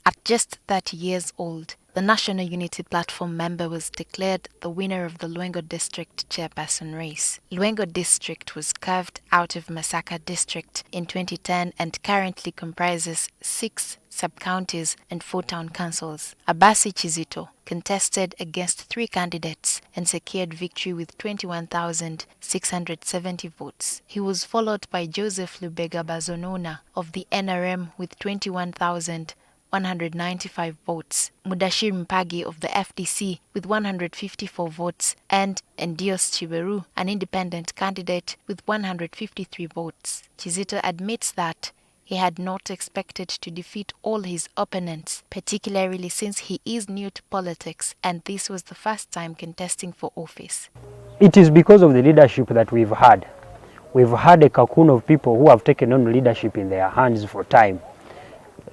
At just 30 years old, the National Unity Platform member was declared the winner of the Lwengo District chairperson race. Lwengo District was carved out of Masaka District in 2010 and currently comprises 6 sub-counties and 4 town councils. Abasi Chizito contested against 3 candidates and secured victory with 21,670 votes. He was followed by Joseph Lubega Bazonona of the NRM with 21,195 votes, Mudashir Mpagi of the FDC with 154 votes, and Endios Chiberu, an independent candidate, with 153 votes. Chizito admits that he had not expected to defeat all his opponents, particularly since he is new to politics and this was the first time contesting for office. It is because of the leadership that we've had. We've had a cocoon of people who have taken on leadership in their hands for time.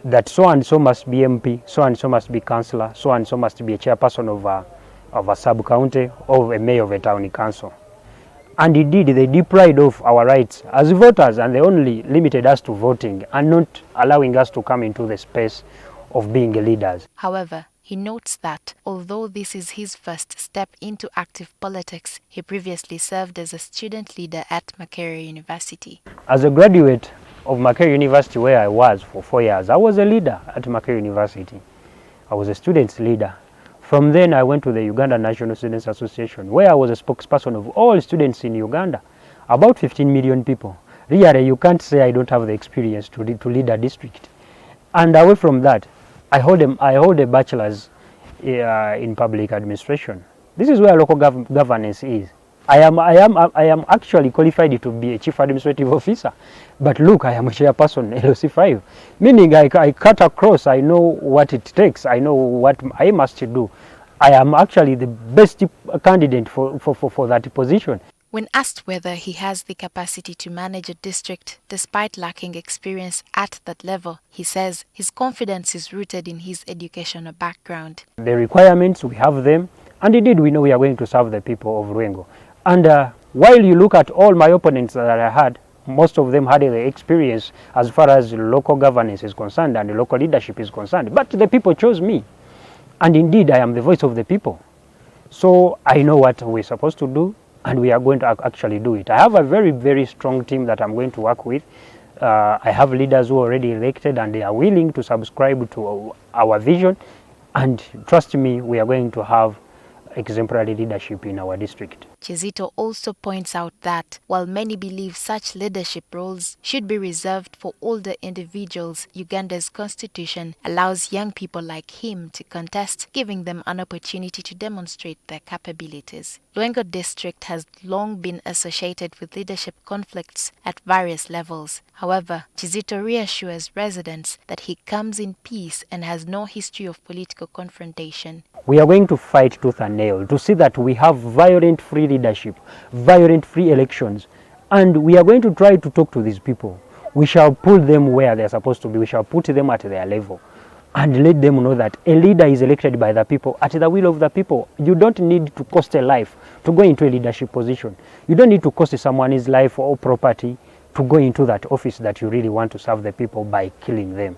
That so and so must be MP, so and so must be councillor, so and so must be a chairperson of a sub-county or a mayor of a town council. And indeed, they deprived of our rights as voters, and they only limited us to voting and not allowing us to come into the space of being leaders. However, he notes that although this is his first step into active politics, he previously served as a student leader at Makerere University. As a graduate of Makerere University, where I was for 4 years, I was a leader at Makerere University. I was a student's leader. From then, I went to the Uganda National Students Association, where I was a spokesperson of all students in Uganda, about 15 million people. Really, you can't say I don't have the experience to lead a district. And away from that, I hold a bachelor's in public administration. This is where local governance is. I am actually qualified to be a chief administrative officer, but look, I am a chairperson LOC5, meaning I cut across. I know what it takes. I know what I must do. I am actually the best candidate for that position. When asked whether he has the capacity to manage a district despite lacking experience at that level, he says his confidence is rooted in his educational background. The requirements, we have them, and indeed we know we are going to serve the people of Luingo. And while you look at all my opponents that I had, most of them had the experience as far as local governance is concerned and local leadership is concerned. But the people chose me. And indeed, I am the voice of the people. So I know what we're supposed to do, and we are going to actually do it. I have a very, very strong team that I'm going to work with. I have leaders who are already elected, and they are willing to subscribe to our vision. And trust me, we are going to have exemplary leadership in our district. Chizito also points out that while many believe such leadership roles should be reserved for older individuals, Uganda's constitution allows young people like him to contest, giving them an opportunity to demonstrate their capabilities. Lwengo District has long been associated with leadership conflicts at various levels. However, Chizito reassures residents that he comes in peace and has no history of political confrontation. We are going to fight tooth and nail to see that we have violent free leadership, violent free elections, and we are going to try to talk to these people. We shall put them where they are supposed to be. We shall put them at their level and let them know that a leader is elected by the people at the will of the people. You don't need to cost a life to go into a leadership position. You don't need to cost someone's life or property to go into that office that you really want to serve the people by killing them.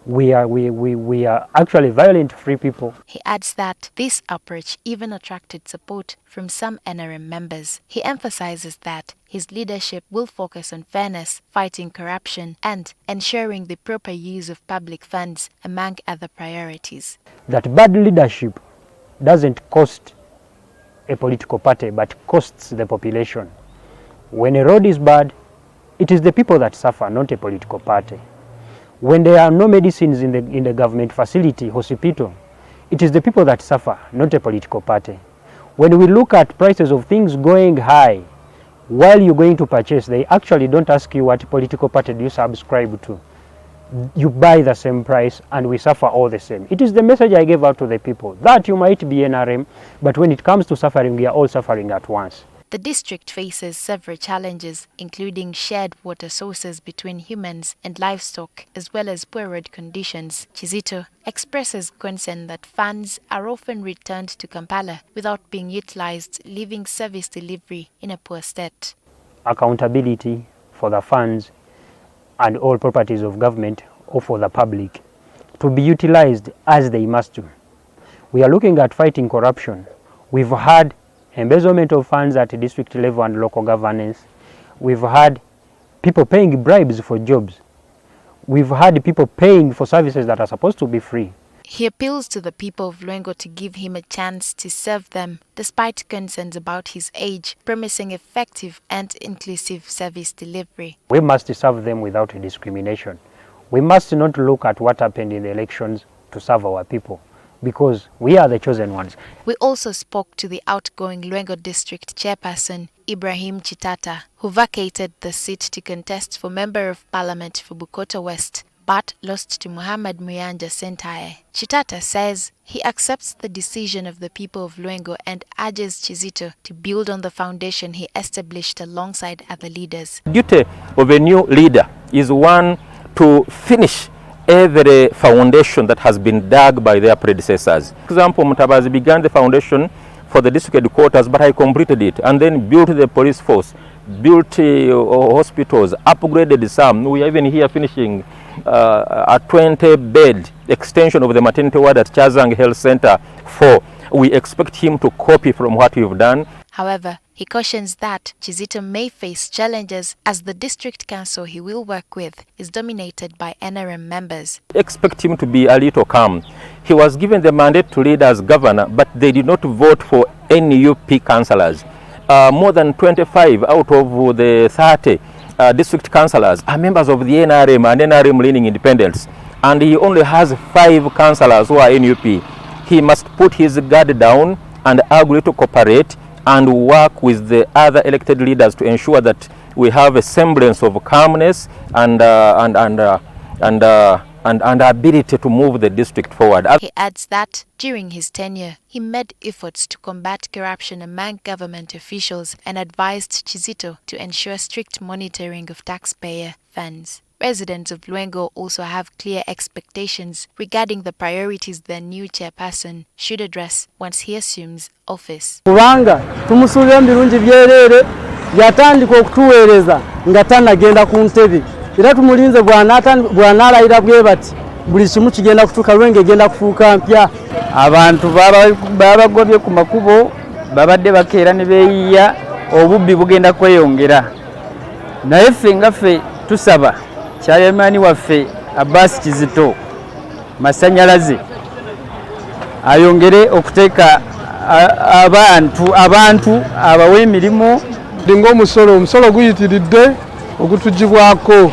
We are actually violent free people. He adds that this approach even attracted support from some NRM members. He emphasizes that his leadership will focus on fairness, fighting corruption, and ensuring the proper use of public funds, among other priorities. That bad leadership doesn't cost a political party, but costs the population. When a road is bad, it is the people that suffer, not a political party. When there are no medicines in the government facility, hospital, it is the people that suffer, not a political party. When we look at prices of things going high, while you're going to purchase, they actually don't ask you what political party do you subscribe to. You buy the same price and we suffer all the same. It is the message I gave out to the people, that you might be NRM, but when it comes to suffering, we are all suffering at once. The district faces several challenges, including shared water sources between humans and livestock, as well as poor road conditions. Chizito expresses concern that funds are often returned to Kampala without being utilized, leaving service delivery in a poor state. Accountability for the funds and all properties of government or for the public to be utilized as they must do. We are looking at fighting corruption. We've had embezzlement of funds at district level and local governance. We've had people paying bribes for jobs. We've had people paying for services that are supposed to be free. He appeals to the people of Lwengo to give him a chance to serve them, despite concerns about his age, promising effective and inclusive service delivery. We must serve them without discrimination. We must not look at what happened in the elections to serve our people, because we are the chosen ones. We also spoke to the outgoing Lwengo District chairperson, Ibrahim Chitata, who vacated the seat to contest for Member of Parliament for Bukoto West, but lost to Muhammad Muyanja Sentaye. Chitata says he accepts the decision of the people of Lwengo and urges Kizito to build on the foundation he established alongside other leaders. The duty of a new leader is one to finish every foundation that has been dug by their predecessors. For example, Mutabazi began the foundation for the district headquarters, but I completed it and then built the police force, built hospitals, upgraded some. We are even here finishing a 20-bed extension of the maternity ward at Chazang Health Center 4. We expect him to copy from what we've done. However, he cautions that Kizito may face challenges as the district council he will work with is dominated by NRM members. Expect him to be a little calm. He was given the mandate to lead as governor, but they did not vote for any UP councillors. More than 25 out of the 30 district councillors are members of the NRM and NRM leaning independents, and he only has 5 councillors who are NUP. He must put his guard down and agree to cooperate and work with the other elected leaders to ensure that we have a semblance of calmness and ability to move the district forward. He adds that during his tenure, he made efforts to combat corruption among government officials and advised Kizito to ensure strict monitoring of taxpayer funds. Residents of Luingo also have clear expectations regarding the priorities their new chairperson should address once he assumes office. Kubanga tumusuubira birungi byerere yatandika okutuweereza nga tanagenda ku ntebe era tumulinze bw'anaalayira bwe bati buli kimu kigenda kutuuka Lwengo egenda kufuuka mpya. Abantu babagobye ku makubo babadde bakeera ne beeyiya obubbi bugenda kweyongera naye ffe nga ffe tusaba Chairman waffe Abbas Kizito masanyalaze ayongere okuteeka abantu abawe emirimu dingo omusolo guyitiridde okutugibwako.